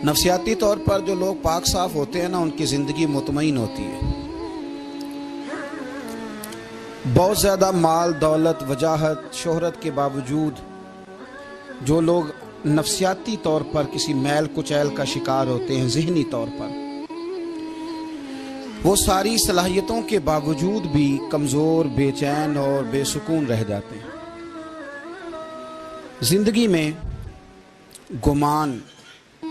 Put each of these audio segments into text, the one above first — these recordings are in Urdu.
نفسیاتی طور پر جو لوگ پاک صاف ہوتے ہیں نا، ان کی زندگی مطمئن ہوتی ہے۔ بہت زیادہ مال دولت وجاہت شہرت کے باوجود جو لوگ نفسیاتی طور پر کسی میل کچیل کا شکار ہوتے ہیں، ذہنی طور پر، وہ ساری صلاحیتوں کے باوجود بھی کمزور، بے چین اور بے سکون رہ جاتے ہیں۔ زندگی میں گمان،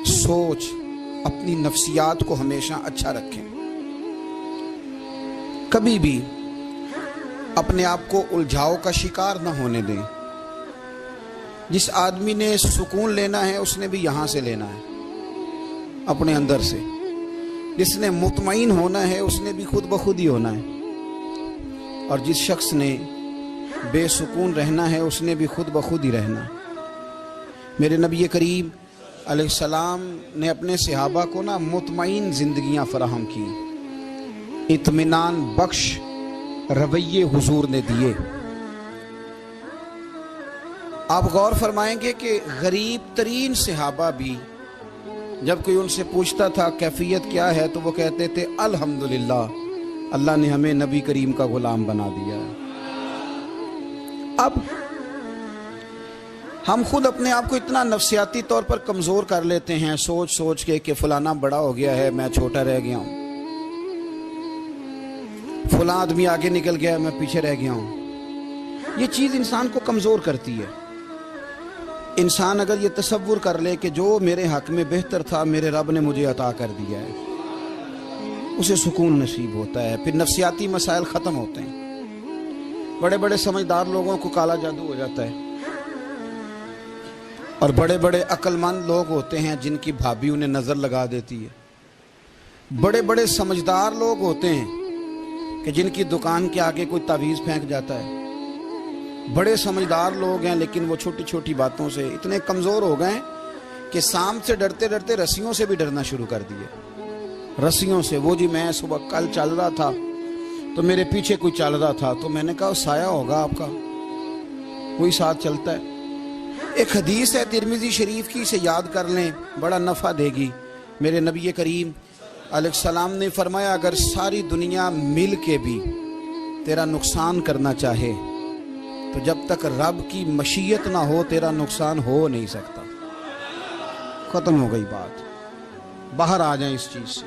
سوچ، اپنی نفسیات کو ہمیشہ اچھا رکھیں۔ کبھی بھی اپنے آپ کو الجھاؤ کا شکار نہ ہونے دیں۔ جس آدمی نے سکون لینا ہے اس نے بھی یہاں سے لینا ہے، اپنے اندر سے۔ جس نے مطمئن ہونا ہے اس نے بھی خود بخود ہی ہونا ہے، اور جس شخص نے بے سکون رہنا ہے اس نے بھی خود بخود ہی رہنا ہے۔ میرے نبی کریم علیہ السلام نے اپنے صحابہ کو مطمئن زندگیاں فراہم کی، اطمینان بخش رویے حضور نے دیے۔ آپ غور فرمائیں گے کہ غریب ترین صحابہ بھی جب کوئی ان سے پوچھتا تھا کیفیت کیا ہے تو وہ کہتے تھے الحمدللہ، اللہ نے ہمیں نبی کریم کا غلام بنا دیا ہے۔ اب ہم خود اپنے آپ کو اتنا نفسیاتی طور پر کمزور کر لیتے ہیں، سوچ سوچ کے کہ فلانا بڑا ہو گیا ہے میں چھوٹا رہ گیا ہوں، فلاں آدمی آگے نکل گیا ہے میں پیچھے رہ گیا ہوں۔ یہ چیز انسان کو کمزور کرتی ہے۔ انسان اگر یہ تصور کر لے کہ جو میرے حق میں بہتر تھا میرے رب نے مجھے عطا کر دیا ہے، اسے سکون نصیب ہوتا ہے، پھر نفسیاتی مسائل ختم ہوتے ہیں۔ بڑے بڑے سمجھدار لوگوں کو کالا جادو ہو جاتا ہے، اور بڑے بڑے عقل مند لوگ ہوتے ہیں جن کی بھابھی انہیں نظر لگا دیتی ہے۔ بڑے بڑے سمجھدار لوگ ہوتے ہیں کہ جن کی دکان کے آگے کوئی تعویذ پھینک جاتا ہے۔ بڑے سمجھدار لوگ ہیں لیکن وہ چھوٹی چھوٹی باتوں سے اتنے کمزور ہو گئے کہ سانپ سے ڈرتے ڈرتے رسیوں سے بھی ڈرنا شروع کر دیے۔ رسیوں سے، وہ جی میں صبح کل چل رہا تھا تو میرے پیچھے کوئی چل رہا تھا تو میں نے کہا سایہ ہوگا آپ کا، وہی ساتھ چلتا ہے۔ ایک حدیث ہے ترمذی شریف کی، اسے یاد کر لیں، بڑا نفع دے گی۔ میرے نبی کریم علیہ السلام نے فرمایا اگر ساری دنیا مل کے بھی تیرا نقصان کرنا چاہے تو جب تک رب کی مشیت نہ ہو تیرا نقصان ہو نہیں سکتا۔ ختم ہو گئی بات، باہر آ جائیں اس چیز سے۔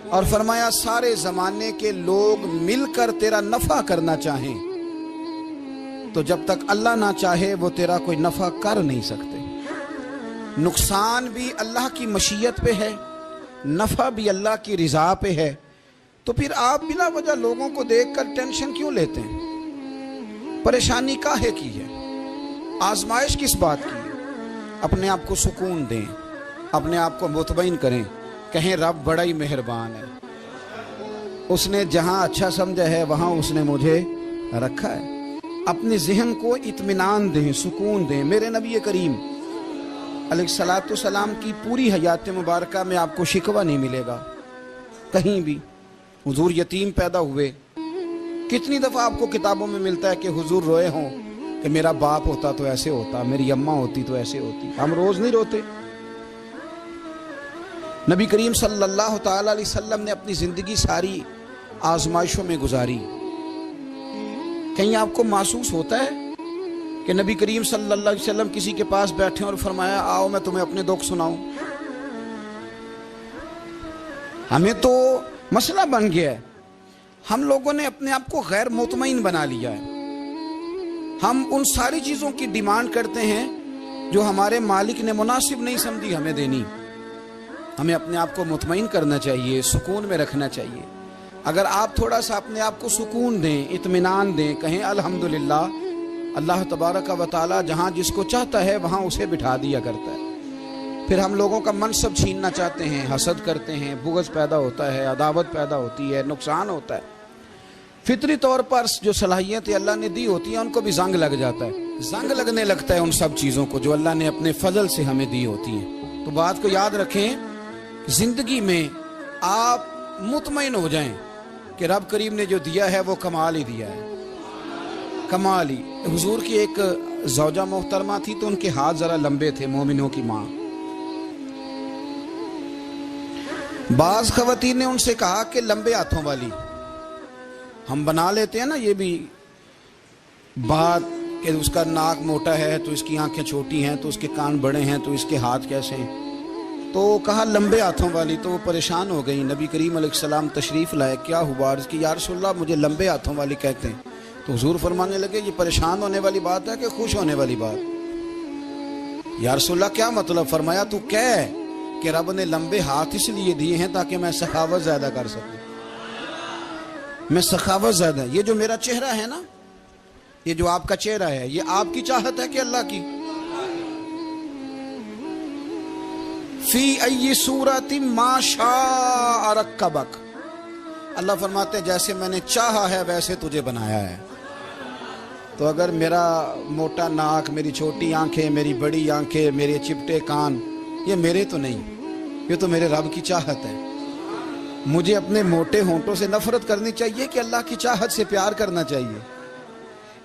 اور فرمایا سارے زمانے کے لوگ مل کر تیرا نفع کرنا چاہیں تو جب تک اللہ نہ چاہے وہ تیرا کوئی نفع کر نہیں سکتے۔ نقصان بھی اللہ کی مشیت پہ ہے، نفع بھی اللہ کی رضا پہ ہے، تو پھر آپ بلا وجہ لوگوں کو دیکھ کر ٹینشن کیوں لیتے ہیں؟ پریشانی کاہے کی ہے؟ آزمائش کس بات کی ہے؟ اپنے آپ کو سکون دیں، اپنے آپ کو مطمئن کریں، کہیں رب بڑا ہی مہربان ہے، اس نے جہاں اچھا سمجھا ہے وہاں اس نے مجھے رکھا ہے۔ اپنے ذہن کو اطمینان دیں، سکون دیں۔ میرے نبی کریم علیہ السلام کی پوری حیات مبارکہ میں آپ کو شکوہ نہیں ملے گا کہیں بھی۔ حضور یتیم پیدا ہوئے، کتنی دفعہ آپ کو کتابوں میں ملتا ہے کہ حضور روئے ہوں کہ میرا باپ ہوتا تو ایسے ہوتا، میری اماں ہوتی تو ایسے ہوتی۔ ہم روز نہیں روتے؟ نبی کریم صلی اللہ تعالی علیہ وسلم نے اپنی زندگی ساری آزمائشوں میں گزاری۔ کہیں آپ کو محسوس ہوتا ہے کہ نبی کریم صلی اللہ علیہ وسلم کسی کے پاس بیٹھے اور فرمایا آؤ میں تمہیں اپنے دکھ سناؤں؟ ہمیں تو مسئلہ بن گیا ہے، ہم لوگوں نے اپنے آپ کو غیر مطمئن بنا لیا ہے۔ ہم ان ساری چیزوں کی ڈیمانڈ کرتے ہیں جو ہمارے مالک نے مناسب نہیں سمجھی ہمیں دینی۔ ہمیں اپنے آپ کو مطمئن کرنا چاہیے، سکون میں رکھنا چاہیے۔ اگر آپ تھوڑا سا اپنے آپ کو سکون دیں، اطمینان دیں، کہیں الحمدللہ، اللہ تبارک و تعالی جہاں جس کو چاہتا ہے وہاں اسے بٹھا دیا کرتا ہے۔ پھر ہم لوگوں کا منصب چھیننا چاہتے ہیں، حسد کرتے ہیں، بغض پیدا ہوتا ہے، عداوت پیدا ہوتی ہے، نقصان ہوتا ہے۔ فطری طور پر جو صلاحیتیں اللہ نے دی ہوتی ہیں ان کو بھی زنگ لگ جاتا ہے، زنگ لگنے لگتا ہے ان سب چیزوں کو جو اللہ نے اپنے فضل سے ہمیں دی ہوتی ہیں۔ تو بات کو یاد رکھیں، زندگی میں آپ مطمئن ہو جائیں کہ رب کریم نے جو دیا ہے وہ کمال ہی دیا ہے، کمال ہی۔ حضور کی ایک زوجہ محترمہ تھی تو ان کے ہاتھ ذرا لمبے تھے، مومنوں کی ماں۔ بعض خواتین نے ان سے کہا کہ لمبے ہاتھوں والی، ہم بنا لیتے ہیں نا یہ بھی بات کہ اس کا ناک موٹا ہے تو اس کی آنکھیں چھوٹی ہیں تو اس کے کان بڑے ہیں تو اس کے ہاتھ کیسے ہیں، تو کہا لمبے ہاتھوں والی، تو وہ پریشان ہو گئی۔ نبی کریم علیہ السلام تشریف لائے، کیا ہوا؟ عرض کی یا رسول اللہ مجھے لمبے ہاتھوں والی کہتے ہیں۔ تو حضور فرمانے لگے یہ پریشان ہونے والی بات ہے کہ خوش ہونے والی بات؟ یا رسول اللہ کیا مطلب؟ فرمایا تو کہہ کہ رب نے لمبے ہاتھ اس لیے دیے ہیں تاکہ میں سخاوت زیادہ کر سکوں، میں سخاوت زیادہ، یہ جو میرا چہرہ ہے نا، یہ جو آپ کا چہرہ ہے، یہ آپ کی چاہت ہے کہ اللہ کی؟ فی ای صورت ما شاء رکبک، اللہ فرماتے ہیں جیسے میں نے چاہا ہے ویسے تجھے بنایا ہے۔ تو اگر میرا موٹا ناک، میری چھوٹی آنکھیں، میری بڑی آنکھیں، میرے چپٹے کان، یہ میرے تو نہیں، یہ تو میرے رب کی چاہت ہے۔ مجھے اپنے موٹے ہونٹوں سے نفرت کرنی چاہیے کہ اللہ کی چاہت سے پیار کرنا چاہیے؟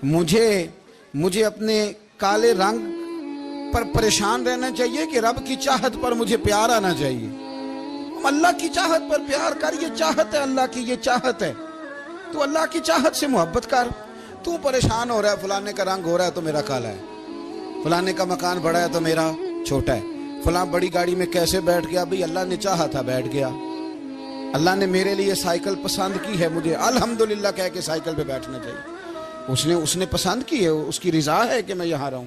مجھے اپنے کالے رنگ پر پریشان رہنا چاہیے کہ رب کی چاہت پر مجھے پیار آنا چاہیے؟ اللہ کی چاہت پر پیار کر، یہ چاہت ہے اللہ کی، یہ چاہت ہے، تو اللہ کی چاہت سے محبت کر۔ تو پریشان ہو رہا ہے فلانے کا رنگ ہو رہا ہے تو میرا کالا ہے، فلانے کا مکان بڑا ہے تو میرا چھوٹا ہے، فلاں بڑی گاڑی میں کیسے بیٹھ گیا؟ بھئی اللہ نے چاہا تھا بیٹھ گیا، اللہ نے میرے لیے سائیکل پسند کی ہے، مجھے الحمدللہ کہہ کے سائیکل پہ بیٹھنا چاہیے، اس نے پسند کی ہے، اس کی رضا ہے کہ میں یہاں رہوں۔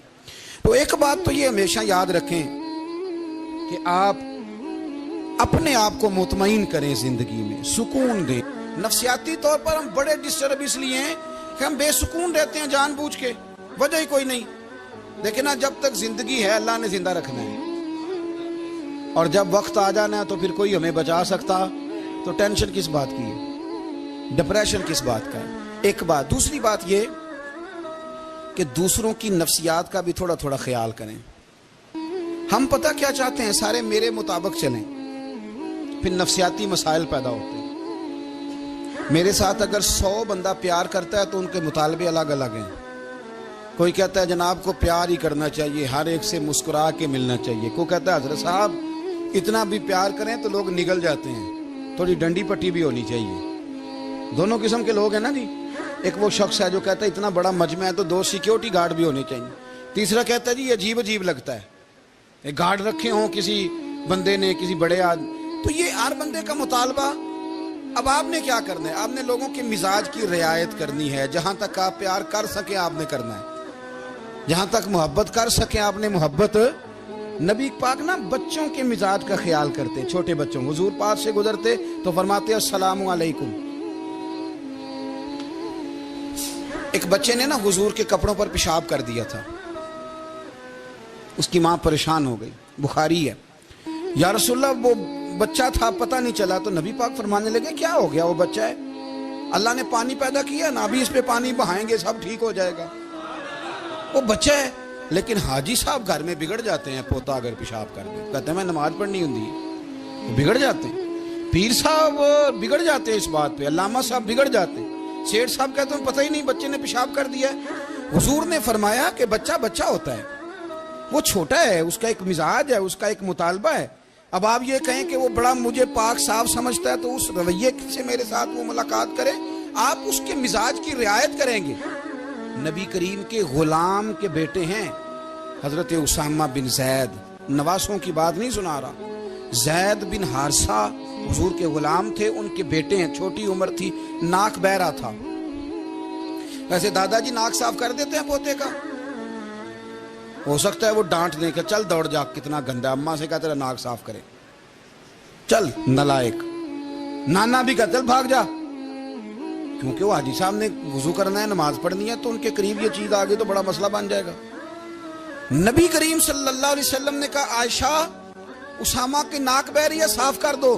تو ایک بات تو یہ ہمیشہ یاد رکھیں کہ آپ اپنے آپ کو مطمئن کریں، زندگی میں سکون دیں۔ نفسیاتی طور پر ہم بڑے ڈسٹرب اس لیے ہیں کہ ہم بے سکون رہتے ہیں جان بوجھ کے، وجہ ہی کوئی نہیں۔ لیکن جب تک زندگی ہے اللہ نے زندہ رکھنا ہے، اور جب وقت آ جانا ہے تو پھر کوئی ہمیں بچا سکتا، تو ٹینشن کس بات کی ہے، ڈپریشن کس بات کا ہے؟ ایک بات۔ دوسری بات یہ کہ دوسروں کی نفسیات کا بھی تھوڑا تھوڑا خیال کریں۔ ہم پتہ کیا چاہتے ہیں؟ سارے میرے مطابق چلیں، پھر نفسیاتی مسائل پیدا ہوتے ہیں۔ میرے ساتھ اگر 100 بندہ پیار کرتا ہے تو ان کے مطالبے الگ الگ ہیں۔ کوئی کہتا ہے جناب کو پیار ہی کرنا چاہیے، ہر ایک سے مسکرا کے ملنا چاہیے، کوئی کہتا ہے حضرت صاحب اتنا بھی پیار کریں تو لوگ نگل جاتے ہیں، تھوڑی ڈنڈی پٹی بھی ہونی چاہیے۔ دونوں قسم کے لوگ ہیں نا جی۔ ایک وہ شخص ہے جو کہتا ہے اتنا بڑا مجمع ہے تو 2 سیکیورٹی گارڈ بھی ہونے چاہیے۔ تیسرا کہتا ہے جی یہ عجیب عجیب لگتا ہے، گارڈ رکھے ہوں کسی بندے نے، کسی بڑے آدمی، تو یہ ہر بندے کا مطالبہ۔ اب آپ نے کیا کرنا ہے؟ آپ نے لوگوں کے مزاج کی رعایت کرنی ہے، جہاں تک آپ پیار کر سکیں آپ نے کرنا ہے، جہاں تک محبت کر سکیں آپ نے محبت۔ نبی پاک نا بچوں کے مزاج کا خیال کرتے، چھوٹے بچوں، حضور پاس سے گزرتے تو فرماتے السلام علیکم۔ ایک بچے نے نا حضور کے کپڑوں پر پیشاب کر دیا تھا، اس کی ماں پریشان ہو گئی، بخاری ہے۔ یا رسول اللہ وہ بچہ تھا پتہ نہیں چلا، تو نبی پاک فرمانے لگے کیا ہو گیا؟ وہ بچہ ہے، اللہ نے پانی پیدا کیا نا، ابھی اس پہ پانی بہائیں گے سب ٹھیک ہو جائے گا، وہ بچہ ہے۔ لیکن حاجی صاحب گھر میں بگڑ جاتے ہیں، پوتا اگر پیشاب کر دے کہتے ہیں میں نماز پڑھنی ہوں، بگڑ جاتے ہیں، پیر صاحب بگڑ جاتے ہیں اس بات پہ، علامہ صاحب بگڑ جاتے ہیں، سیٹھ صاحب کہتے ہیں پتہ ہی نہیں بچے نے پیشاب کر دیا ہے۔ حضور نے فرمایا کہ بچہ بچہ ہوتا ہے، وہ چھوٹا ہے، اس کا ایک مزاج ہے، اس کا ایک مطالبہ ہے۔ اب آپ یہ کہیں کہ وہ بڑا مجھے پاک صاف سمجھتا ہے تو اس رویے سے میرے ساتھ وہ ملاقات کرے، آپ اس کے مزاج کی رعایت کریں گے۔ نبی کریم کے غلام کے بیٹے ہیں حضرت اسامہ بن زید، نواسوں کی بات نہیں سنا رہا، زید بن حارثہ حضور کے غلام تھے، ان کے بیٹے ہیں، چھوٹی عمر تھی، ناک بہ رہا تھا۔ ویسے دادا جی ناک صاف کر دیتے ہیں پوتے کا، ہو سکتا ہے وہ ڈانٹ دیں کہ چل دوڑ جا کتنا گندا، اماں سے کہا تیرا ناک صاف کرے، چل نالائق، نانا بھی کہا چل بھاگ جا، کیونکہ وہ حاجی صاحب نے وضو کرنا ہے، نماز پڑھنی ہے، تو ان کے قریب یہ چیز آگے تو بڑا مسئلہ بن جائے گا۔ نبی کریم صلی اللہ علیہ وسلم نے کہا عائشہ اسامہ کی ناک بہ رہی ہے صاف کر دو۔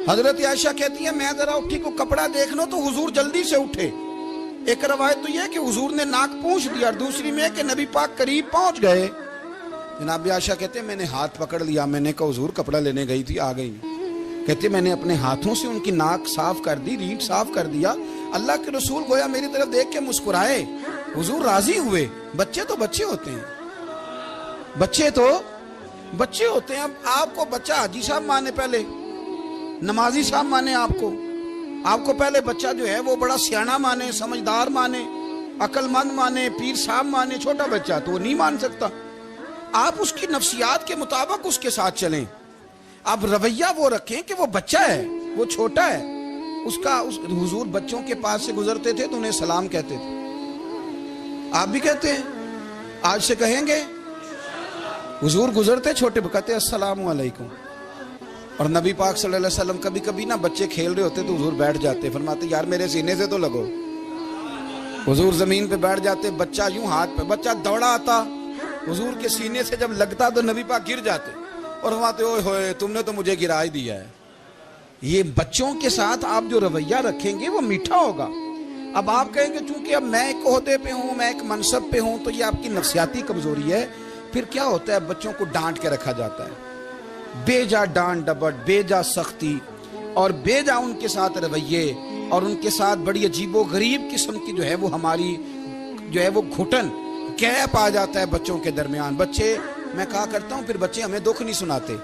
حضرت عائشہ کہتی ہے میں ذرا اٹھی کو کپڑا دیکھ لوں تو حضور جلدی سے اٹھے۔ ایک روایت تو یہ ہے کہ حضور نے ناک پونچھ دیا، اور دوسری میں کہ نبی پاک قریب پہنچ گئے۔ جناب عائشہ کہتے ہیں میں نے ہاتھ پکڑ لیا، میں نے کہا حضور کپڑا لینے گئی تھی آ گئی، کہتے میں نے اپنے ہاتھوں سے ان کی ناک صاف کر دی، ریڑھ صاف کر دیا، اللہ کے رسول گویا میری طرف دیکھ کے مسکرائے، حضور راضی ہوئے۔ بچے تو بچے ہوتے ہیں، بچے تو بچے ہوتے ہیں. اب آپ کو بچہ حاجی صاحب مانے, پہلے نمازی صاحب مانے, آپ کو پہلے بچہ جو ہے وہ بڑا سیانا مانے, سمجھدار مانے, عقل مند مانے, پیر صاحب مانے. چھوٹا بچہ تو وہ نہیں مان سکتا. آپ اس کی نفسیات کے مطابق اس کے ساتھ چلیں. آپ رویہ وہ رکھیں کہ وہ بچہ ہے, وہ چھوٹا ہے. حضور بچوں کے پاس سے گزرتے تھے تو انہیں سلام کہتے تھے. آپ بھی کہتے ہیں, آج سے کہیں گے. حضور گزرتے چھوٹے کہتے السلام علیکم. اور نبی پاک صلی اللہ علیہ وسلم کبھی کبھی نا بچے کھیل رہے ہوتے تو حضور بیٹھ جاتے, فرماتے یار میرے سینے سے تو لگو. حضور زمین پہ بیٹھ جاتے, بچہ یوں ہاتھ پہ, بچہ دوڑا آتا, حضور کے سینے سے جب لگتا تو نبی پاک گر جاتے اور فرماتے اوئے ہوئے تم نے تو مجھے گرا ہی دیا ہے. یہ بچوں کے ساتھ آپ جو رویہ رکھیں گے وہ میٹھا ہوگا. اب آپ کہیں گے چونکہ اب میں ایک عہدے پہ ہوں, میں ایک منصب پہ ہوں, تو یہ آپ کی نفسیاتی کمزوری ہے. پھر کیا ہوتا ہے, بچوں کو ڈانٹ کے رکھا جاتا ہے, بے جا ڈانٹ ڈپٹ, بے جا سختی اور بے جا ان کے ساتھ رویے, اور ان کے ساتھ بڑی عجیب و غریب قسم کی جو ہے وہ ہماری جو ہے وہ گھٹن گیپ آ جاتا ہے بچوں کے درمیان. بچے, میں کہا کرتا ہوں, پھر بچے ہمیں دکھ نہیں سناتے,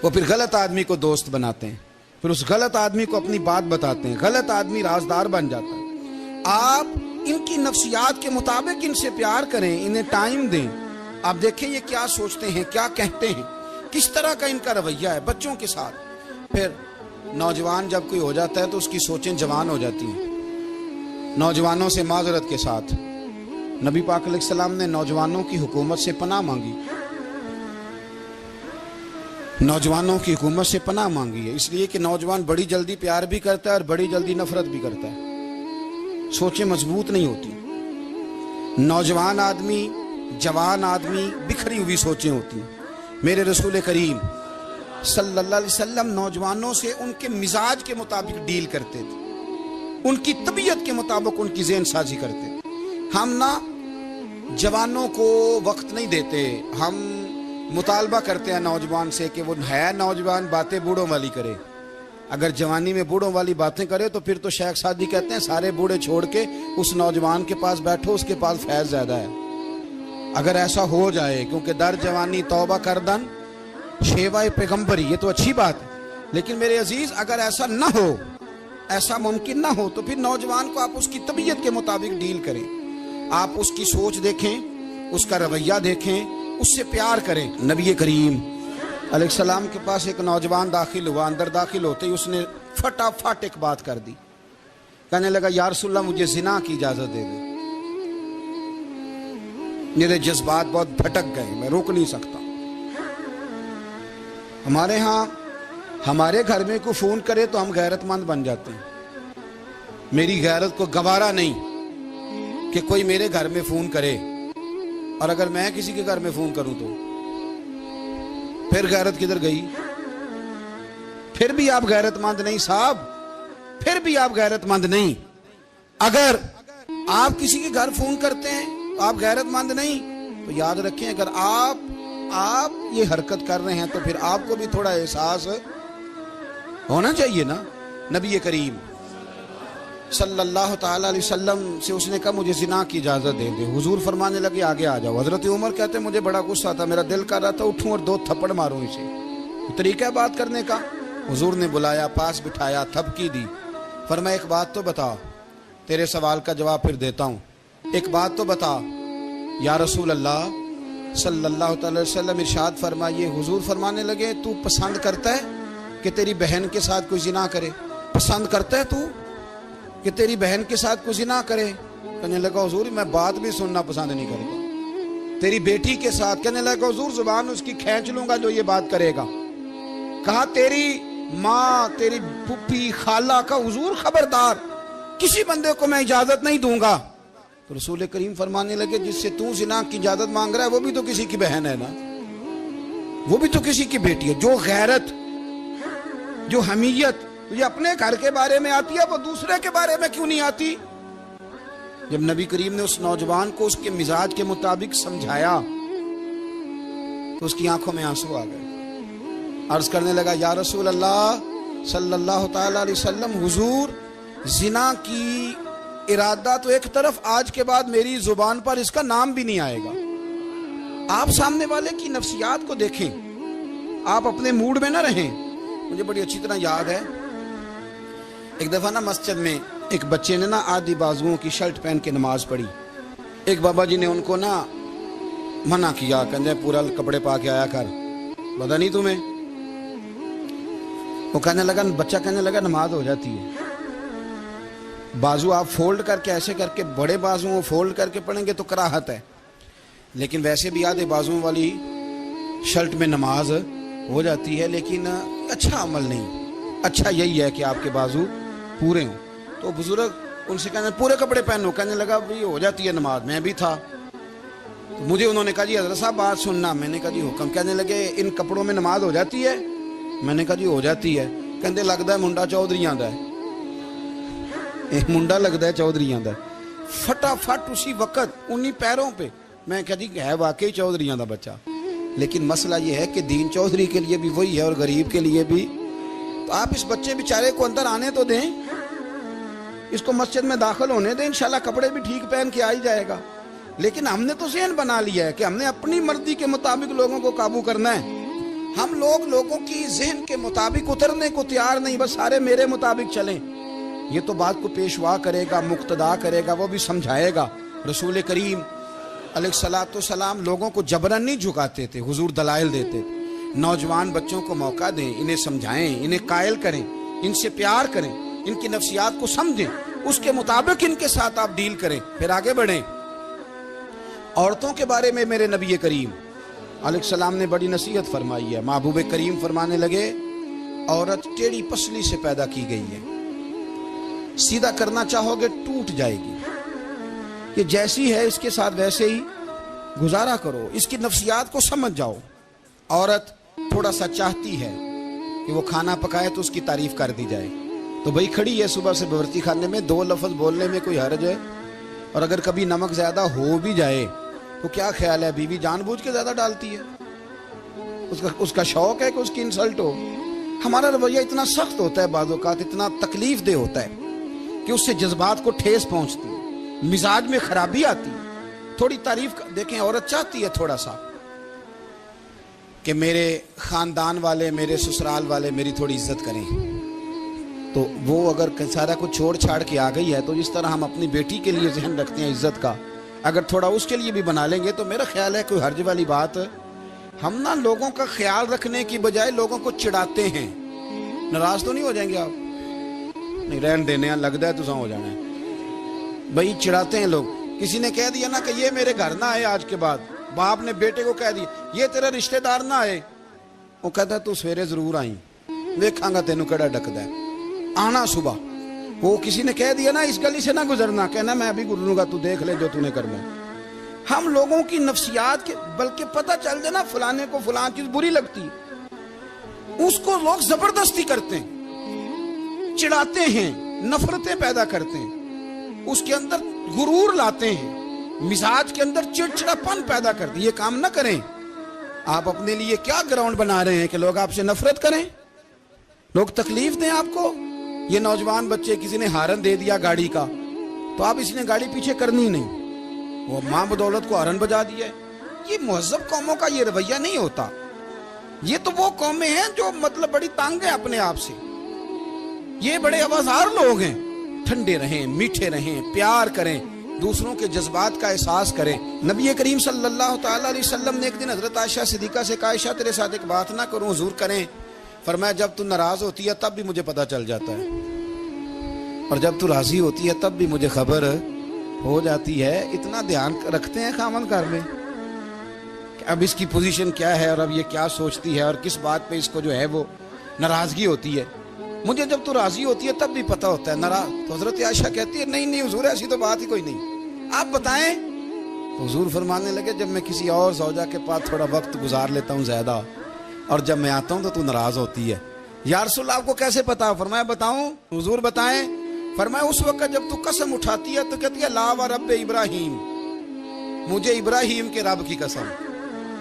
وہ پھر غلط آدمی کو دوست بناتے ہیں, پھر اس غلط آدمی کو اپنی بات بتاتے ہیں, غلط آدمی رازدار بن جاتا ہے. آپ ان کی نفسیات کے مطابق ان سے پیار کریں, انہیں ٹائم دیں. آپ دیکھیں یہ کیا سوچتے ہیں, کیا کہتے ہیں, کس طرح کا ان کا رویہ ہے بچوں کے ساتھ. پھر نوجوان جب کوئی ہو جاتا ہے تو اس کی سوچیں جوان ہو جاتی ہیں. نوجوانوں سے معذرت کے ساتھ نبی پاک علیہ السلام نے نوجوانوں کی حکومت سے پناہ مانگی, نوجوانوں کی حکومت سے پناہ مانگی ہے, اس لیے کہ نوجوان بڑی جلدی پیار بھی کرتا ہے اور بڑی جلدی نفرت بھی کرتا ہے. سوچیں مضبوط نہیں ہوتی. نوجوان آدمی, جوان آدمی, بکھری ہوئی سوچیں ہوتی ہیں. میرے رسول کریم صلی اللہ علیہ وسلم نوجوانوں سے ان کے مزاج کے مطابق ڈیل کرتے تھے, ان کی طبیعت کے مطابق ان کی ذہن سازی کرتے تھے. ہم نا جوانوں کو وقت نہیں دیتے, ہم مطالبہ کرتے ہیں نوجوان سے کہ وہ ہے نوجوان, باتیں بوڑھوں والی کرے. اگر جوانی میں بوڑھوں والی باتیں کرے تو پھر تو شیخ سعدی کہتے ہیں سارے بوڑھے چھوڑ کے اس نوجوان کے پاس بیٹھو, اس کے پاس فیض زیادہ ہے. اگر ایسا ہو جائے, کیونکہ در جوانی توبہ کردن شیوہ پیغمبری, یہ تو اچھی بات ہے, لیکن میرے عزیز اگر ایسا نہ ہو, ایسا ممکن نہ ہو, تو پھر نوجوان کو آپ اس کی طبیعت کے مطابق ڈیل کریں. آپ اس کی سوچ دیکھیں, اس کا رویہ دیکھیں, اس سے پیار کریں. نبی کریم علیہ السلام کے پاس ایک نوجوان داخل ہوا, اندر داخل ہوتے ہی اس نے فٹافٹ ایک بات کر دی. کہنے لگا یا رسول اللہ مجھے زنا کی اجازت دے دے. میرے جذبات بہت بھٹک گئے, میں روک نہیں سکتا. ہمارے ہاں ہمارے گھر میں کوئی فون کرے تو ہم غیرت مند بن جاتے ہیں. میری غیرت کو گوارا نہیں کہ کوئی میرے گھر میں فون کرے, اور اگر میں کسی کے گھر میں فون کروں تو پھر غیرت کدھر گئی؟ پھر بھی آپ غیرت مند نہیں صاحب, پھر بھی آپ غیرت مند نہیں. اگر آپ کسی کے گھر فون کرتے ہیں تو آپ غیرت مند نہیں, تو یاد رکھیں اگر آپ یہ حرکت کر رہے ہیں تو پھر آپ کو بھی تھوڑا احساس ہونا چاہیے نا. نبی کریم صلی اللہ تعالی علیہ وسلم سے اس نے کہا مجھے زنا کی اجازت دے دے. حضور فرمانے لگے آگے آ جاؤ. حضرت عمر کہتے مجھے بڑا غصہ تھا, میرا دل کر رہا تھا اٹھوں اور 2 تھپڑ ماروں اسے. طریقہ بات کرنے کا. حضور نے بلایا, پاس بٹھایا, تھپکی دی, فرمایا ایک بات تو بتا, تیرے سوال کا جواب پھر دیتا ہوں, ایک بات تو بتا. یا رسول اللہ صلی اللہ تعالی وسلم ارشاد فرمائیے. حضور فرمانے لگے تو پسند کرتا ہے کہ تیری بہن کے ساتھ کوئی زنا کرے؟ پسند کرتا ہے تو کہ تیری بہن کے ساتھ کوئی زنا کرے؟ کہنے لگا حضور میں بات بھی سننا پسند نہیں کرتا. تیری بیٹی کے ساتھ؟ کہنے لگا حضور زبان اس کی کھینچ لوں گا جو یہ بات کرے گا. کہا تیری ماں, تیری پھپھی, خالہ کا؟ حضور خبردار, کسی بندے کو میں اجازت نہیں دوں گا. تو رسول کریم فرمانے لگے جس سے تو زنا کی اجازت مانگ رہا ہے وہ بھی تو کسی کی بہن ہے نا, وہ بھی تو کسی کی بیٹی ہے. جو غیرت, جو حمیت یہ اپنے گھر کے بارے میں آتی ہے وہ دوسرے کے بارے میں کیوں نہیں آتی؟ جب نبی کریم نے اس نوجوان کو اس کے مزاج کے مطابق سمجھایا تو اس کی آنکھوں میں آنسو آ گئے. عرض کرنے لگا یا رسول اللہ صلی اللہ تعالی علیہ وسلم, حضور زنا کی ارادہ تو ایک طرف, آج کے بعد میری زبان پر اس کا نام بھی نہیں آئے گا. آپ سامنے والے کی نفسیات کو دیکھیں، آپ اپنے موڈ میں نہ رہیں۔ مجھے بڑی اچھی طرح یاد ہے ایک دفعہ نا مسجد میں ایک بچے نے نا آدھی بازوؤں کی شرٹ پہن کے نماز پڑھی۔ ایک بابا جی نے ان کو نا منع کیا، کہنے پورا کپڑے پا کے آیا کر، پتہ نہیں تمہیں؟ وہ کہنے لگا، بچہ کہنے لگا نماز ہو جاتی ہے، بازو آپ فولڈ کر کے ایسے کر کے بڑے بازو فولڈ کر کے پڑھیں گے تو کراہت ہے، لیکن ویسے بھی آدھے بازو والی شرٹ میں نماز ہو جاتی ہے، لیکن اچھا عمل نہیں، اچھا یہی ہے کہ آپ کے بازو پورے ہوں۔ تو بزرگ ان سے کہنے پورے کپڑے پہنو، کہنے لگا بھائی ہو جاتی ہے نماز، میں بھی تھا۔ مجھے انہوں نے کہا جی حضرت صاحب بات سننا، میں نے کہا جی حکم۔ کہنے لگے ان کپڑوں میں نماز ہو جاتی ہے؟ میں نے کہا جی ہو جاتی ہے۔ کہندے لگتا ہے منڈا چودھری آندا ہے، منڈا لگتا ہے چودھری آندا ہے۔ فٹافٹ اسی وقت انہی پیروں پہ میں کہا جی ہے واقعی چودھریاں دا بچہ، لیکن مسئلہ یہ ہے کہ دین چودھری کے لیے بھی وہی ہے اور غریب کے لیے بھی۔ تو آپ اس بچے بیچارے کو اندر آنے تو دیں، اس کو مسجد میں داخل ہونے دیں، انشاءاللہ کپڑے بھی ٹھیک پہن کے آ ہی جائے گا۔ لیکن ہم نے تو ذہن بنا لیا ہے کہ ہم نے اپنی مرضی کے مطابق لوگوں کو قابو کرنا ہے۔ ہم لوگوں کی ذہن کے مطابق اترنے کو تیار نہیں، بس سارے میرے مطابق چلیں۔ یہ تو بات کو پیشوا کرے گا، مقتدا کرے گا، وہ بھی سمجھائے گا۔ رسول کریم علیہ الصلوۃ والسلام لوگوں کو جبرن نہیں جھکاتے تھے، حضور دلائل دیتے تھے۔ نوجوان بچوں کو موقع دیں، انہیں سمجھائیں، انہیں قائل کریں، ان سے پیار کریں، ان کی نفسیات کو سمجھیں، اس کے مطابق ان کے ساتھ آپ ڈیل کریں، پھر آگے بڑھیں۔ عورتوں کے بارے میں میرے نبی کریم علیہ السلام نے بڑی نصیحت فرمائی ہے۔ محبوب کریم فرمانے لگے عورت ٹیڑھی پسلی سے پیدا کی گئی ہے، سیدھا کرنا چاہو گے ٹوٹ جائے گی، یہ جیسی ہے اس کے ساتھ ویسے ہی گزارا کرو، اس کی نفسیات کو سمجھ جاؤ۔ عورت تھوڑا سا چاہتی ہے کہ وہ کھانا پکائے تو اس کی تعریف کر دی جائے، تو بھئی کھڑی ہے صبح سے باورچی خانے میں، دو لفظ بولنے میں کوئی حرج ہے؟ اور اگر کبھی نمک زیادہ ہو بھی جائے تو کیا خیال ہے بیوی جان بوجھ کے زیادہ ڈالتی ہے؟ اس کا شوق ہے کہ اس کی انسلٹ ہو؟ ہمارا رویہ اتنا سخت ہوتا ہے، بعض اوقات اتنا تکلیف دہ ہوتا ہے کہ اس سے جذبات کو ٹھیس پہنچتی ہے، مزاج میں خرابی آتی ہے۔ تھوڑی تعریف دیکھیں، عورت چاہتی ہے تھوڑا سا کہ میرے خاندان والے، میرے سسرال والے میری تھوڑی عزت کریں، تو وہ اگر سارا کچھ چھوڑ چھاڑ کے آ گئی ہے تو جس طرح ہم اپنی بیٹی کے لیے ذہن رکھتے ہیں عزت کا، اگر تھوڑا اس کے لیے بھی بنا لیں گے تو میرا خیال ہے کوئی حرج والی بات۔ ہم نا لوگوں کا خیال رکھنے کی بجائے لوگوں کو چڑھاتے ہیں۔ ناراض تو نہیں ہو جائیں گے آپ؟ نہیں، رہن دینے ہیں، لگتا ہے تو ہو جانا ہے بھائی، چڑھاتے ہیں لوگ۔ کسی نے کہہ دیا نا کہ یہ میرے گھر نہ آئے آج کے بعد، باپ نے بیٹے کو کہہ دیا یہ تیرا رشتہ دار نہ آئے، وہ کہتا ہے تو سویرے ضرور آئیں، دیکھاں گا تینوں کیڑا ڈکدا ہے، آنا صبح۔ وہ کسی نے کہہ دیا نا اس گلی سے نہ گزرنا، کہنا میں ابھی گزروں گا، تو دیکھ لے جو تو نے کرنا۔ ہم لوگوں کی نفسیات کے بلکہ پتہ چل جائے نا فلانے کو فلان چیز بری لگتی، اس کو لوگ زبردستی کرتے ہیں، چڑھاتے ہیں، نفرتیں پیدا کرتے ہیں، اس کے اندر غرور لاتے ہیں، مزاج کے اندر چڑچڑاپن پیدا کرتے ہیں۔ یہ کام نہ کریں۔ آپ اپنے لیے کیا گراؤنڈ بنا رہے ہیں کہ لوگ آپ سے نفرت کریں، لوگ تکلیف دیں آپ کو؟ یہ نوجوان بچے کسی نے ہارن دے دیا گاڑی کا تو آپ اس نے گاڑی پیچھے کرنی نہیں، وہ ماں بدولت کو ہارن بجا دیا ہے۔ یہ مہذب قوموں کا یہ رویہ نہیں ہوتا۔ یہ تو وہ قومیں ہیں جو مطلب بڑی تانگ ہیں اپنے آپ سے، یہ بڑے آوازار لوگ ہیں۔ ٹھنڈے رہیں، میٹھے رہیں، پیار کریں، دوسروں کے جذبات کا احساس کریں۔ نبی کریم صلی اللہ تعالی علیہ وسلم نے ایک دن حضرت عائشہ صدیقہ سے کہا عائشہ تیرے ساتھ ایک بات نہ کروں، حضور کریں؟ فرمایا جب تو ناراض ہوتی ہے تب بھی مجھے پتہ چل جاتا ہے، اور جب تو راضی ہوتی ہے تب بھی مجھے خبر ہو جاتی ہے۔ اتنا دھیان رکھتے ہیں خامن گھر میں کہ اب اس کی پوزیشن کیا ہے اور اب یہ کیا سوچتی ہے اور کس بات پہ اس کو جو ہے وہ ناراضگی ہوتی ہے۔ مجھے جب تو راضی ہوتی ہے تب بھی پتہ ہوتا ہے ناراض۔ تو حضرت عائشہ کہتی ہے نہیں حضور ایسی تو بات ہی کوئی نہیں، آپ بتائیں۔ تو حضور فرمانے لگے جب میں کسی اور زوجہ کے پاس تھوڑا وقت گزار لیتا ہوں زیادہ، اور جب میں آتا ہوں تو ناراض ہوتی ہے۔ یا رسول اللہ آپ کو کیسے پتا؟ فرمایا بتاؤں؟ حضور بتائیں۔ فرمایا اس وقت جب تو قسم اٹھاتی ہے تو کہتی ہے لا و رب ابراہیم، مجھے ابراہیم کے رب کی قسم،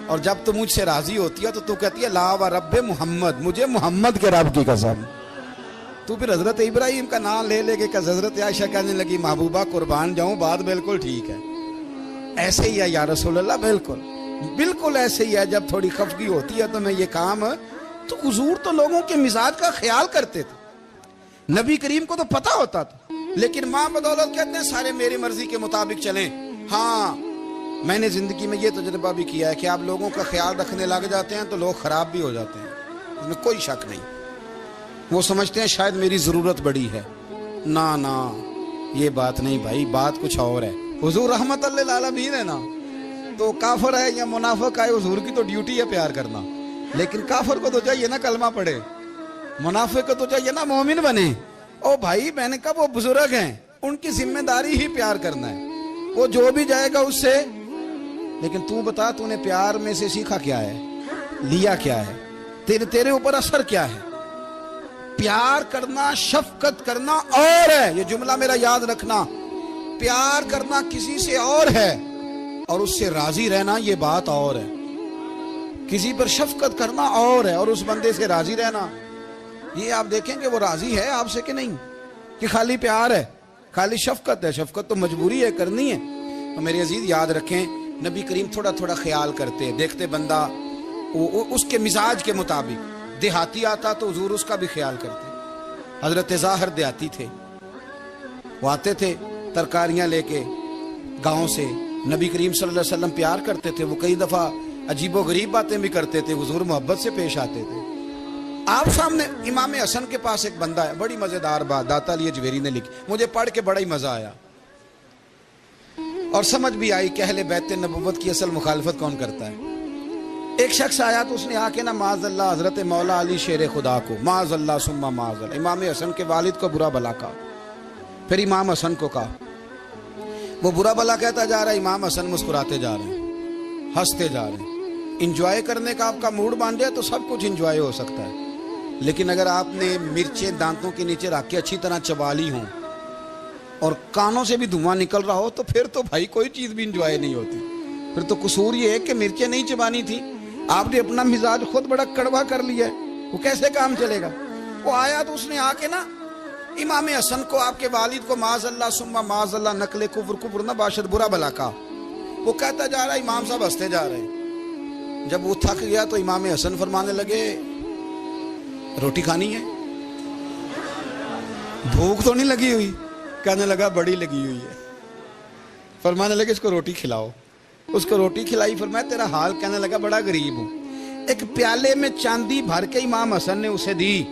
اور جب تو مجھ سے راضی ہوتی ہے تو کہتی ہے لا و رب محمد، مجھے محمد کے رب کی قسم۔ تو پھر حضرت ابراہیم کا نام لے لے کے کہ حضرت عائشہ کہنے لگی محبوبہ قربان جاؤں، بات بالکل ٹھیک ہے، ایسے ہی ہے یا رسول اللہ، بالکل بالکل ایسے ہی ہے، جب تھوڑی خفگی ہوتی ہے تو میں یہ کام، تو حضور تو لوگوں کے مزاج کا خیال کرتے تھے، نبی کریم کو تو پتہ ہوتا تھا، لیکن ماں بدولت کہتے ہیں سارے میری مرضی کے مطابق چلیں۔ ہاں میں نے زندگی میں یہ تجربہ بھی کیا ہے کہ آپ لوگوں کا خیال رکھنے لگ جاتے ہیں تو لوگ خراب بھی ہو جاتے ہیں، اس میں کوئی شک نہیں۔ وہ سمجھتے ہیں شاید میری ضرورت بڑی ہے، نا یہ بات نہیں بھائی، بات کچھ اور ہے۔ حضور رحمت اللہ للعالمین ہے نا، تو کافر ہے یا منافق ہے، حضور کی تو ڈیوٹی ہے پیار کرنا، لیکن کافر کو تو چاہیے نا کلمہ پڑھے، منافق کو تو چاہیے نا مومن بنے۔ او بھائی میں نے کہا وہ بزرگ ہیں، ان کی ذمہ داری ہی پیار کرنا ہے، وہ جو بھی جائے گا اس سے۔ لیکن تو بتا، تو نے پیار میں سے سیکھا کیا ہے، لیا کیا ہے، تیرے اوپر اثر کیا ہے؟ پیار کرنا، شفقت کرنا اور ہے، یہ جملہ میرا یاد رکھنا، پیار کرنا کسی سے اور ہے اور اس سے راضی رہنا یہ بات اور ہے۔ کسی پر شفقت کرنا اور ہے اور اس بندے سے راضی رہنا، یہ آپ دیکھیں کہ وہ راضی ہے آپ سے کہ نہیں، کہ خالی پیار ہے، خالی شفقت ہے۔ شفقت تو مجبوری ہے، کرنی ہے۔ تو میرے عزیز یاد رکھیں، نبی کریم تھوڑا تھوڑا خیال کرتے، دیکھتے بندہ اس کے مزاج کے مطابق، دیہاتی آتا تو حضور اس کا بھی خیال کرتے۔ حضرت ظاہر دیہاتی تھے، وہ آتے تھے ترکاریاں لے کے گاؤں سے، نبی کریم صلی اللہ علیہ وسلم پیار کرتے تھے، وہ کئی دفعہ عجیب و غریب باتیں بھی کرتے تھے، حضور محبت سے پیش آتے تھے۔ آپ سامنے امام حسن کے پاس ایک بندہ ہے، بڑی مزیدار بات داتا علی اجویری نے لکھی، مجھے پڑھ کے بڑا ہی مزہ آیا اور سمجھ بھی آئی کہ اہل بیت نبوت کی اصل مخالفت کون کرتا ہے۔ ایک شخص آیا تو اس نے آ کے نا معاذ اللہ حضرت مولا علی شیر خدا کو، معاذ اللہ ثم معاذ اللہ، امام حسن کے والد کو برا بھلا کہا، پھر امام حسن کو کہا، وہ برا بھلا کہتا جا رہا ہے، امام حسن مسکراتے جا رہے ہیں، ہنستے جا رہے ہیں۔ انجوائے کرنے کا آپ کا موڈ بن جائے تو سب کچھ انجوائے ہو سکتا ہے، لیکن اگر آپ نے مرچیں دانتوں کے نیچے رکھ کے اچھی طرح چبا لی ہوں اور کانوں سے بھی دھواں نکل رہا ہو تو پھر تو بھائی کوئی چیز بھی انجوائے نہیں ہوتی، پھر تو قصور یہ ہے کہ مرچیں نہیں چبانی تھی، آپ نے اپنا مزاج خود بڑا کڑوا کر لیا ہے، وہ کیسے کام چلے گا؟ وہ آیا تو اس نے آ کے نا امام حسن کو، آپ کے والد کو، معاذ اللہ ثم معاذ اللہ نقل کفر نہ باشد، برا بھلا کہا۔ وہ کہتا جا رہا ہے، امام صاحب ہنستے جا رہے ہیں۔ جب وہ تھک گیا تو امام حسن فرمانے لگے، روٹی کھانی ہے؟ بھوک تو نہیں لگی ہوئی؟ کہنے لگا بڑی لگی ہوئی ہے۔ فرمانے لگے اس کو روٹی کھلاؤ، اس کو روٹی کھلائی، فرمایا تیرا حال؟ کہنے لگا بڑا غریب ہوں۔ ایک پیالے میں چاندی بھر کے امام حسن نے اسے دی،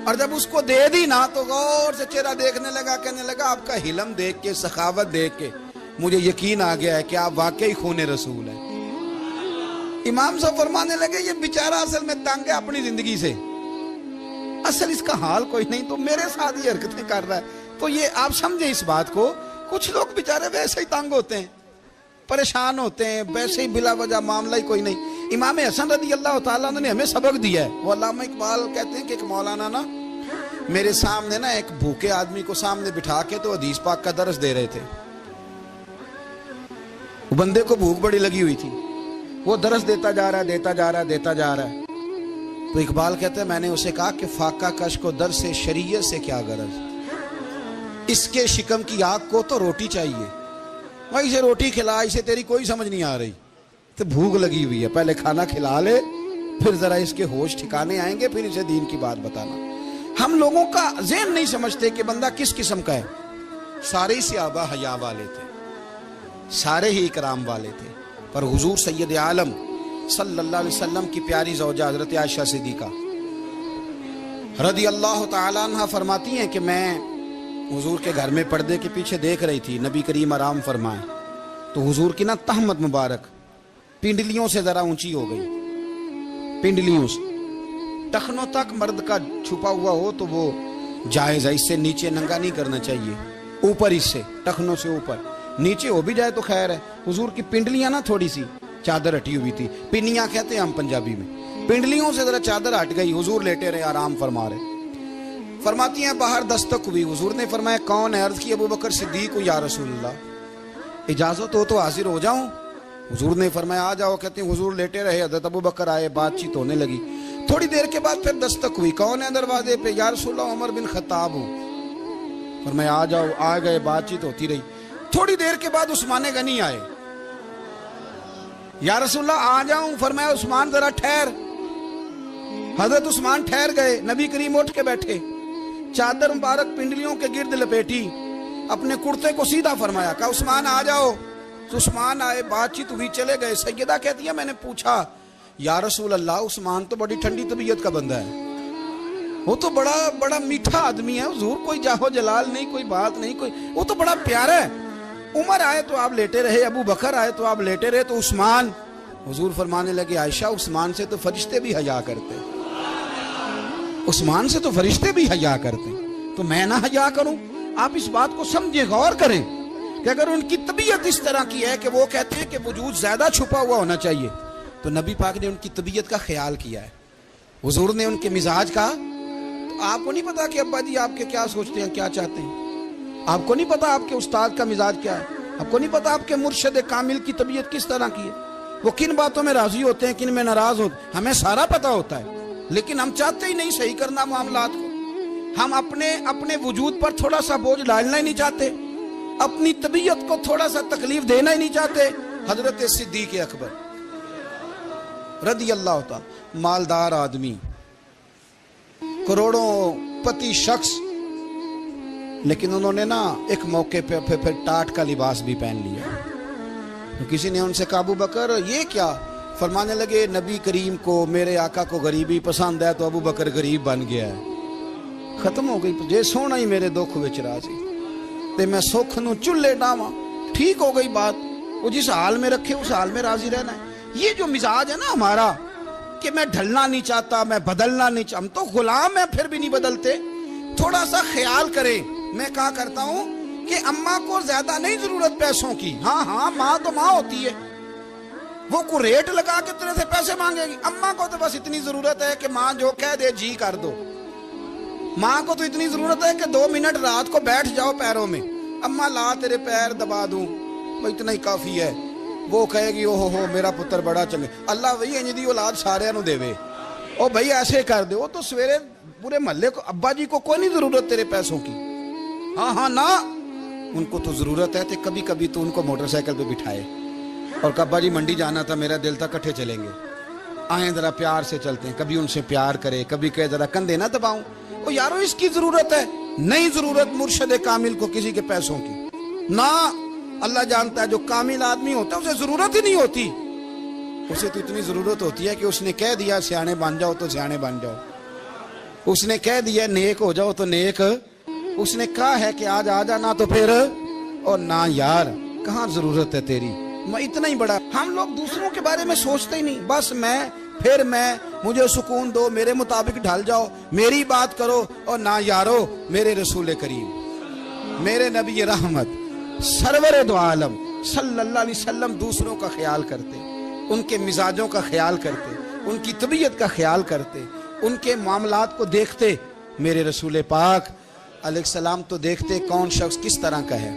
اور جب اس کو دے دی نا تو غور سے چہرہ دیکھنے لگا، کہنے لگا آپ کا حلم دیکھ کے، سخاوت دیکھ کے مجھے یقین آ گیا ہے کہ آپ واقعی خون رسول ہیں۔ امام صاحب فرمانے لگے یہ بیچارہ اصل میں تنگ ہے اپنی زندگی سے، اصل اس کا حال کوئی نہیں، تو میرے ساتھ یہ حرکتیں کر رہا ہے۔ تو یہ آپ سمجھیں اس بات کو، کچھ لوگ بیچارے ویسے ہی تنگ ہوتے ہیں، پریشان ہوتے ہیں، ویسے ہی بلا وجہ، معاملہ ہی کوئی نہیں۔ امام حسن رضی اللہ تعالیٰ نے ہمیں سبق دیا ہے۔ وہ علامہ اقبال کہتے ہیں کہ ایک مولانا نا میرے سامنے نا ایک بھوکے آدمی کو سامنے بٹھا کے تو حدیث پاک کا درس دے رہے تھے، وہ بندے کو بھوک بڑی لگی ہوئی تھی، وہ درس دیتا جا رہا ہے۔ تو اقبال کہتے ہیں میں نے اسے کہا کہ فاقہ کش کو درس شریعت سے کیا غرض، اس کے شکم کی آگ کو تو روٹی چاہیے، میں اسے روٹی کھلا، اسے تیری کوئی سمجھ نہیں آ رہی، تو بھوک لگی ہوئی ہے، پہلے کھانا کھلا لے، پھر ذرا اس کے ہوش ٹھکانے آئیں گے، پھر اسے دین کی بات بتانا۔ ہم لوگوں کا ذہن نہیں سمجھتے کہ بندہ کس قسم کا ہے۔ سارے ہی صحابہ حیا والے تھے، سارے ہی اکرام والے تھے، پر حضور سید عالم صلی اللہ علیہ وسلم کی پیاری زوجہ حضرت عائشہ صدیقہ رضی اللہ تعالیٰ عنہ فرماتی ہیں کہ میں حضور کے گھر میں پردے کے پیچھے دیکھ رہی تھی، نبی کریم آرام فرمائیں، تو حضور کی نا تہمت مبارک پنڈلیوں سے ذرا اونچی ہو گئی، پنڈلیوں سے ٹخنوں تک مرد کا چھپا ہوا ہو تو وہ جائز ہے، اس سے نیچے ننگا نہیں کرنا چاہیے، اوپر اس سے ٹخنوں سے اوپر، نیچے ہو بھی جائے تو خیر ہے۔ حضور کی پنڈلیاں نا تھوڑی سی چادر ہٹی ہوئی تھی، پنیاں کہتے ہیں ہم پنجابی میں، پنڈلیوں سے ذرا چادر ہٹ گئی، حضور لیٹے رہے، آرام فرما رہے۔ فرماتی ہیں باہر دستک ہوئی، حضور نے فرمایا کون ہے؟ عرض کی ابو بکر صدیق کو، یا رسول اللہ اجازت ہو تو حاضر ہو جاؤں؟ حضور نے فرمایا آ جاؤ۔ کہتے ہیں حضور لیٹے رہے، حضرت ابو بکر آئے، بات چیت ہونے لگی، تھوڑی دیر کے بعد پھر دستک ہوئی، کون ہے دروازے پہ؟ یا رسول اللہ عمر بن خطاب ہوں۔ فرمایا آ جاؤ، آ گئے، بات چیت ہوتی رہی، تھوڑی دیر کے بعد عثمان غنی آئے، یا رسول اللہ آ جاؤں؟ فرمایا عثمان ذرا ٹھہر۔ حضرت عثمان ٹھہر گئے، نبی کریم اٹھ کے بیٹھے، چادر مبارک پنڈلیوں کے گرد لپیٹی، اپنے کرتے کو سیدھا فرمایا، کہا عثمان آ جاؤ۔ تو عثمان آئے، بات چیت ہوئی، چلے گئے۔ سیدہ کہتی ہے میں نے پوچھا یا رسول اللہ عثمان تو بڑی ٹھنڈی طبیعت کا بندہ ہے، وہ تو بڑا میٹھا آدمی ہے حضور، کوئی جاہو جلال نہیں، کوئی بات نہیں، وہ تو بڑا پیارا ہے۔ عمر آئے تو آپ لیٹے رہے، ابو بکر آئے تو آپ لیٹے رہے، تو عثمان؟ حضور فرمانے لگے عائشہ عثمان سے تو فرشتے بھی حیا کرتے، عثمان سے تو فرشتے بھی حیا کرتے، تو میں نہ حیا کروں؟ آپ اس بات کو سمجھیں، غور کریں کہ اگر ان کی طبیعت اس طرح کی ہے کہ وہ کہتے ہیں کہ وجود زیادہ چھپا ہوا ہونا چاہیے، تو نبی پاک نے ان کی طبیعت کا خیال کیا ہے، حضور نے ان کے مزاج کا۔ تو آپ کو نہیں پتا کہ ابا جی آپ کے کیا سوچتے ہیں، کیا چاہتے ہیں؟ آپ کو نہیں پتا آپ کے استاد کا مزاج کیا ہے؟ آپ کو نہیں پتا آپ کے مرشد کامل کی طبیعت کس طرح کی ہے؟ وہ کن باتوں میں راضی ہوتے ہیں، کن میں ناراض ہوتے ہیں، ہمیں سارا پتا ہوتا ہے، لیکن ہم چاہتے ہی نہیں صحیح کرنا معاملات کو۔ ہم اپنے وجود پر تھوڑا سا بوجھ ڈالنا ہی نہیں چاہتے، اپنی طبیعت کو تھوڑا سا تکلیف دینا ہی نہیں چاہتے۔ حضرت صدیق اکبر رضی اللہ تعالی، مالدار آدمی، کروڑوں پتی شخص، لیکن انہوں نے نا ایک موقع پہ پھر ٹاٹ کا لباس بھی پہن لیا۔ تو کسی نے ان سے کہا ابو بکر یہ کیا؟ فرمانے لگے نبی کریم کو، میرے آقا کو غریبی پسند ہے، تو ابو بکر غریب بن گیا ہے۔ ختم ہو گئی، جے سونا ہی میرے دکھ وچ راضی تے میں سکھ نو چلے ڈاواں، ٹھیک ہو گئی بات۔ وہ جس حال میں رکھے اس حال میں راضی رہنا ہے۔ یہ جو مزاج ہے نا ہمارا کہ میں ڈھلنا نہیں چاہتا، میں بدلنا نہیں چاہتا، ہم تو غلام ہیں پھر بھی نہیں بدلتے۔ تھوڑا سا خیال کریں۔ میں کہا کرتا ہوں کہ اماں کو زیادہ نہیں ضرورت پیسوں کی، ہاں ماں تو ماں ہوتی ہے، وہ کو ریٹ لگا کے تیرے سے پیسے مانگے گی۔ اماں کو تو بس اتنی ضرورت ہے کہ ماں جو کہہ دے جی کر دو۔ ماں کو تو اتنی ضرورت ہے کہ 2 منٹ رات کو بیٹھ جاؤ پیروں میں، اماں لا تیرے پیر دبا دوں، وہ اتنا ہی کافی ہے۔ وہ کہے گی اوہ ہو میرا پتر بڑا چنگا، اللہ وہی انج دی اولاد سارے نو دے وے، او بھائی ایسے کر دے۔ وہ تو سویرے پورے محلے کو، ابا جی کو کوئی نہیں ضرورت تیرے پیسوں کی، ہاں نا، ان کو تو ضرورت ہے۔ تو کبھی کبھی تو ان کو موٹر سائیکل پہ بٹھائے اور ابا جی منڈی جانا تھا، میرا دل تھا کٹھے چلیں گے، آئیں ذرا پیار سے چلتے ہیں، کبھی ان سے پیار کرے، کبھی کہے ذرا کندھے نہ دباؤں۔ او یارو اس کی ضرورت ہے، نہیں ضرورت مرشد کامل کو کسی کے پیسوں کی، نہ۔ اللہ جانتا ہے جو کامل آدمی ہوتا ہے اسے ضرورت ہی نہیں ہوتی، اسے تو اتنی ضرورت ہوتی ہے کہ اس نے کہہ دیا سیانے بن جاؤ تو سیانے بن جاؤ، اس نے کہہ دیا نیک ہو جاؤ تو نیک، اس نے کہا ہے کہ آج آ جانا تو پھر، اور نہ یار کہاں ضرورت ہے تیری، میں اتنا ہی بڑا۔ ہم لوگ دوسروں کے بارے میں سوچتے ہی نہیں، بس میں، پھر میں، مجھے سکون دو، میرے مطابق ڈھل جاؤ، میری بات کرو، اور نہ یارو میرے رسول کریم، میرے نبی رحمت سرور دو عالم صلی اللہ علیہ وسلم دوسروں کا خیال کرتے، ان کے مزاجوں کا خیال کرتے، ان کی طبیعت کا خیال کرتے، ان کے معاملات کو دیکھتے۔ میرے رسول پاک علیہ السلام تو دیکھتے کون شخص کس طرح کا ہے،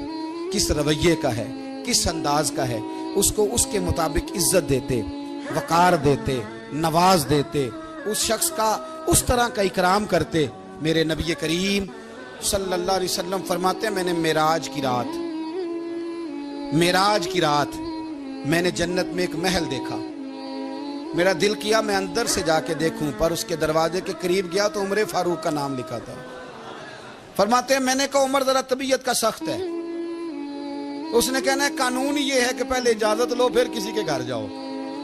کس رویے کا ہے، کس انداز کا ہے، اس کو اس کے مطابق عزت دیتے، وقار دیتے، نواز دیتے، اس شخص کا اس طرح کا اکرام کرتے۔ میرے نبی کریم صلی اللہ علیہ وسلم فرماتے ہیں میں نے معراج کی رات میں نے جنت میں ایک محل دیکھا، میرا دل کیا میں اندر سے جا کے دیکھوں، پر اس کے دروازے کے قریب گیا تو عمر فاروق کا نام لکھا تھا۔ فرماتے ہیں میں نے کہا عمر ذرا طبیعت کا سخت ہے، اس نے کہنا ہے قانون یہ ہے کہ پہلے اجازت لو پھر کسی کے گھر جاؤ۔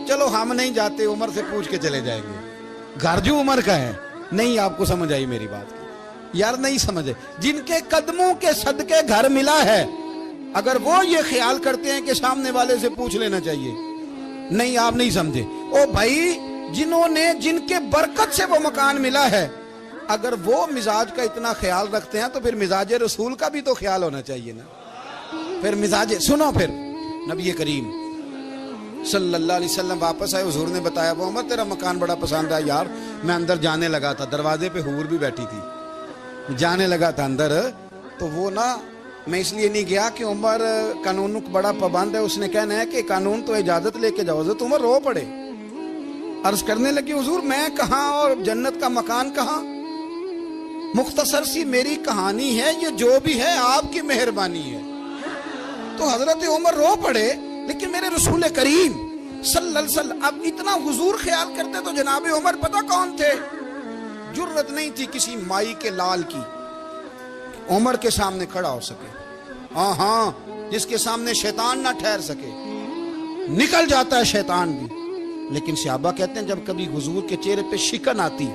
چلو ہم نہیں جاتے، عمر سے پوچھ کے چلے جائیں گے، گھر جو عمر کا ہے۔ نہیں آپ کو سمجھ آئی میری بات یار؟ نہیں سمجھے؟ جن کے قدموں کے صدقے گھر ملا ہے، اگر وہ یہ خیال کرتے ہیں کہ سامنے والے سے پوچھ لینا چاہیے، نہیں آپ نہیں سمجھے۔ او بھائی جن کے برکت سے وہ مکان ملا ہے، اگر وہ مزاج کا اتنا خیال رکھتے ہیں تو پھر مزاج رسول کا بھی تو خیال ہونا چاہیے نا۔ پھر مزاج سنو، پھر نبی کریم صلی اللہ علیہ وسلم واپس آئے، حضور نے بتایا وہ عمر تیرا مکان بڑا پسند ہے یار، میں اندر جانے لگا تھا، دروازے پہ حور بھی بیٹھی تھی، جانے لگا تھا اندر، تو وہ نا میں اس لیے نہیں گیا کہ عمر قانون بڑا پابند ہے، اس نے کہنا ہے کہ قانون تو اجازت لے کے جاؤ۔ حضرت عمر رو پڑے، عرض کرنے لگی حضور میں کہاں اور جنت کا مکان کہاں، مختصر سی میری کہانی ہے، یہ جو بھی ہے آپ کی مہربانی ہے۔ تو حضرت عمر رو پڑے، لیکن میرے رسول کریم صلی اللہ علیہ وسلم. اب اتنا حضور خیال کرتے تو جناب عمر پتہ کون تھے؟ جرت نہیں تھی کسی مائی کے لال کی عمر کے سامنے کھڑا ہو سکے. ہاں جس کے سامنے شیطان نہ ٹھہر سکے. نکل جاتا ہے شیطان بھی. لیکن صحابہ کہتے ہیں جب کبھی حضور کے چہرے پہ شکن آتی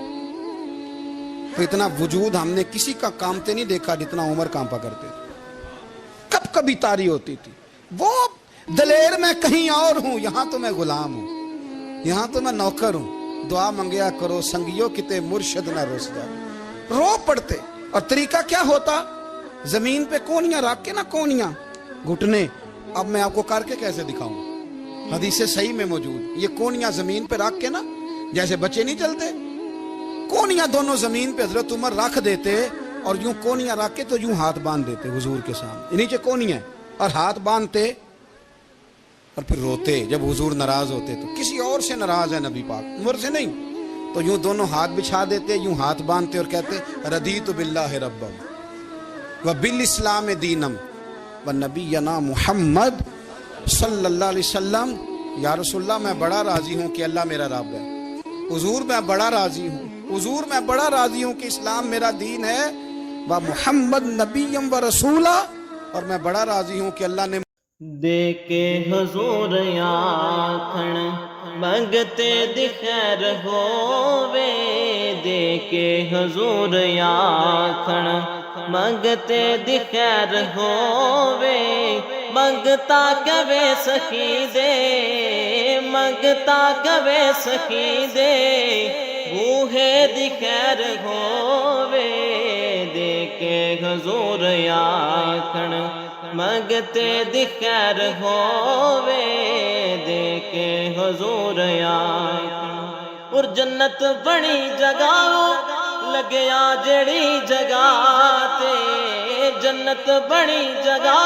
تو اتنا وجود ہم نے کسی کا کامتے نہیں دیکھا جتنا عمر کانپا کرتے تھے. کب کبھی طاری ہوتی تھی. وہ دلیر میں کہیں اور ہوں، یہاں تو میں غلام ہوں، یہاں تو میں نوکر ہوں. دعا منگیا کرو سنگیو کتے مرشد نہ روس جا. رو پڑتے. اور طریقہ کیا ہوتا؟ زمین پہ کونیاں رکھ کے نا، کونیاں گھٹنے. اب میں آپ کو کر کے کیسے دکھاؤں؟ حدیث صحیح میں موجود. یہ کونیاں زمین پہ رکھ کے نا، جیسے بچے نہیں چلتے، کونیاں دونوں زمین پہ حضرت عمر رکھ دیتے اور یوں کونیاں رکھ کے تو یوں ہاتھ باندھ دیتے حضور کے سامنے. نیچے کونیاں اور ہاتھ باندھتے اور پھر روتے جب حضور ناراض ہوتے. تو کسی اور سے ناراض ہے نبی پاک، عمر سے نہیں. تو یوں دونوں ہاتھ بچھا دیتے، یوں ہاتھ باندھتے اور کہتے رضیت باللہ ربا وبالاسلام دینم ونبینا محمد صلی اللہ علیہ وسلم. یا رسول اللہ میں بڑا راضی ہوں کہ اللہ میرا رب ہے. حضور میں بڑا راضی ہوں، حضور میں بڑا راضی ہوں کہ اسلام میرا دین ہے. و محمد نبیم و رسولہ. اور میں بڑا راضی ہوں کہ اللہ نے دے کے حضور آکھن منگتے دی خیر ہووے. دے کے حضور آکھن منگتے دی خیر ہووے. منگتا کبے سخی دے، منگتا کبے سخی دے، بوہے دی خیر ہووے. دے کے حضور آکھن منگتے دی خیر ہووے. دے کے حضور آکھن. اور جنت بڑی جگہ لگیا جڑی جگہ تے، جنت بڑی جگہ